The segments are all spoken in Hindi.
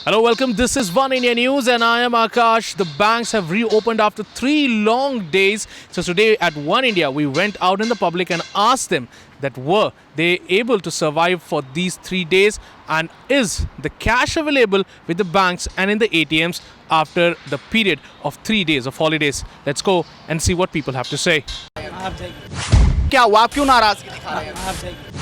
Hello, welcome. This is One India News and I am Akash. The banks have reopened after 3 long days. So today at One India, we went out in the public and asked them that were they able to survive for these 3 days, and is the cash available with the banks and in the ATMs after the period of 3 days of holidays. Let's go and see what people have to say. क्या हुआ, आप क्यों नाराजगी दिखा रहे हैं?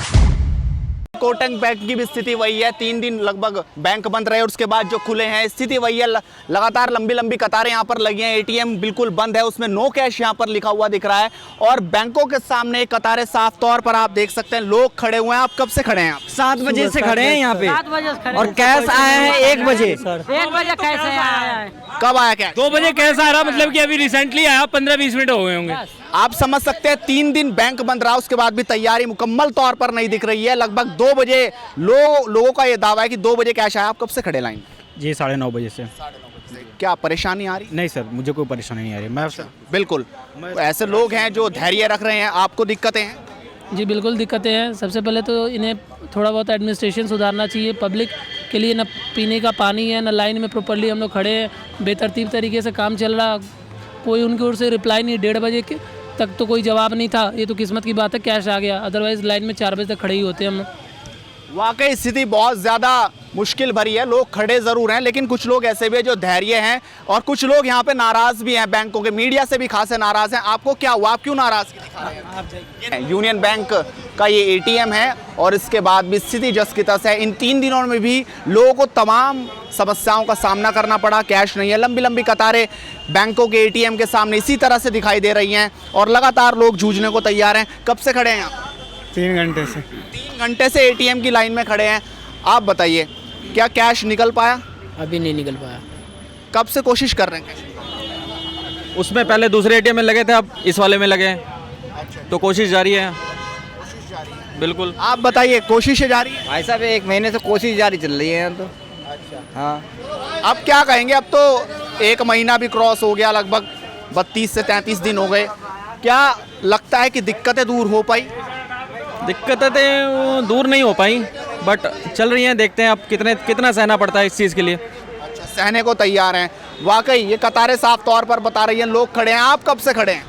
कोटक बैंक की भी स्थिति वही है। 3 दिन लगभग बैंक बंद रहे और उसके बाद जो खुले हैं स्थिति वही है। लगातार लंबी लंबी कतारें यहाँ पर लगी हैं। एटीएम बिल्कुल बंद है, उसमें नो कैश यहाँ पर लिखा हुआ दिख रहा है और बैंकों के सामने कतारें साफ तौर पर आप देख सकते हैं। लोग खड़े हुए हैं। आप कब से खड़े हैं? आप 7 बजे से खड़े हैं यहाँ पे 7 बजे से खड़े और कैश आया है 1 बजे। 1 बजे कैसे आया है? कब आया कैश? 2 बजे कैश आ रहा, मतलब कि अभी रिसेंटली आया, 15-20 मिनट हो गए होंगे। आप समझ सकते हैं 3 दिन बैंक बंद रहा, उसके बाद भी तैयारी मुकम्मल तौर पर नहीं दिख रही है। लगभग 2 बजे लोगों का ये दावा है कि 2 बजे कैश आया। आप कब से खड़े लाइन? जी 9:30 बजे से। क्या परेशानी आ रही? नहीं सर, मुझे कोई परेशानी नहीं आ रही। मैं बिल्कुल ऐसे लोग हैं जो धैर्य रख रहे हैं। आपको दिक्कतें हैं? जी बिल्कुल दिक्कतें हैं। सबसे पहले तो इन्हें थोड़ा बहुत एडमिनिस्ट्रेशन सुधारना चाहिए। पब्लिक के लिए न पीने का पानी है, न लाइन में प्रॉपर्ली हम लोग खड़े हैं। बेतरतीब तरीके से काम चल रहा, कोई उनकी ओर से रिप्लाई नहीं। 1:30 बजे तक तो कोई जवाब नहीं था। ये तो किस्मत की बात है, कैश आ गया, अदरवाइज़ लाइन में 4 बजे तक खड़े ही होते हम लोग। वाकई स्थिति बहुत ज़्यादा मुश्किल भरी है। लोग खड़े ज़रूर हैं, लेकिन कुछ लोग ऐसे भी हैं जो धैर्य हैं और कुछ लोग यहाँ पे नाराज़ भी हैं। बैंकों के मीडिया से भी खासे नाराज़ हैं। आपको क्या हुआ, आप क्यों नाराज़गी दिखा रहे हैं? यूनियन बैंक का ये एटीएम है और इसके बाद भी स्थिति जस की तस है। इन 3 दिनों में भी लोगों को तमाम समस्याओं का सामना करना पड़ा। कैश नहीं है, लंबी लंबी कतारें बैंकों के एटीएम के सामने इसी तरह से दिखाई दे रही हैं और लगातार लोग जूझने को तैयार हैं। कब से खड़े हैं आप? 3 घंटे से। 3 घंटे से एटीएम की लाइन में खड़े हैं। आप बताइए, क्या कैश निकल पाया? अभी नहीं निकल पाया। कब से कोशिश कर रहे हैं? उसमें पहले दूसरे एटीएम में लगे थे, अब इस वाले में लगे हैं, तो कोशिश जारी है। बिल्कुल। आप बताइए, कोशिशें जारी है? भाई साहब 1 महीने से कोशिश जारी चल रही है तो। हाँ, अब क्या कहेंगे? अब तो 1 महीना भी क्रॉस हो गया, लगभग 32 से 33 दिन हो गए। क्या लगता है कि दिक्कतें दूर हो पाई? दिक्कतें दूर नहीं हो पाई, बट चल रही हैं। देखते हैं अब कितना सहना पड़ता है इस चीज़ के लिए। अच्छा, सहने को तैयार हैं। वाकई ये कतारें साफ तौर पर बता रही हैं। लोग खड़े हैं। आप कब से खड़े हैं?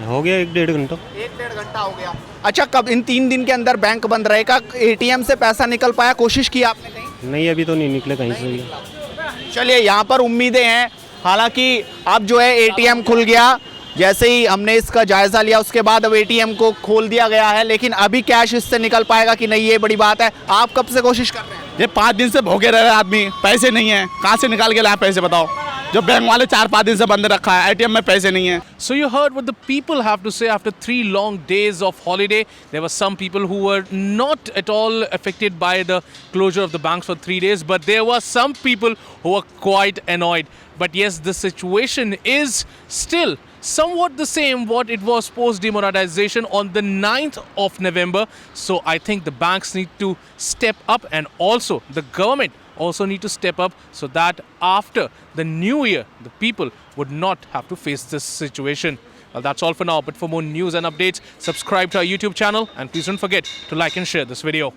हो गया 1-1.5 घंटा। 1-1.5 घंटा हो गया। अच्छा, कब इन 3 दिन के अंदर बैंक बंद रहेगा, एटीएम से पैसा निकल पाया? कोशिश की आपने? नहीं, अभी तो नहीं निकले कहीं से। चलिए, यहाँ पर उम्मीदें हैं। हालांकि अब जो है एटीएम खुल गया, जैसे ही हमने इसका जायज़ा लिया उसके बाद अब एटीएम को खोल दिया गया है, लेकिन अभी कैश इससे निकल पाएगा कि नहीं, ये बड़ी बात है। आप कब से कोशिश कर रहे हैं? ये 5 दिन से भोगे रह रहे आदमी, पैसे नहीं है, कहाँ से निकाल के लाए पैसे बताओ? जो बैंक वाले 4-5 दिन से बंद रखा है, एटीएम में पैसे नहीं है। So you heard what the people have to say after 3 long days of holiday. There were some people who were not at all affected by the closure of the banks for 3 days, but there were some people who were quite annoyed. But yes, the situation is still somewhat the same what it was post demonetization on the 9th of November. So I think the banks need to step up, and also the government also need to step up so that after the new year the people would not have to face this situation. Well, that's all for now, but for more news and updates, subscribe to our YouTube channel and please don't forget to like and share this video.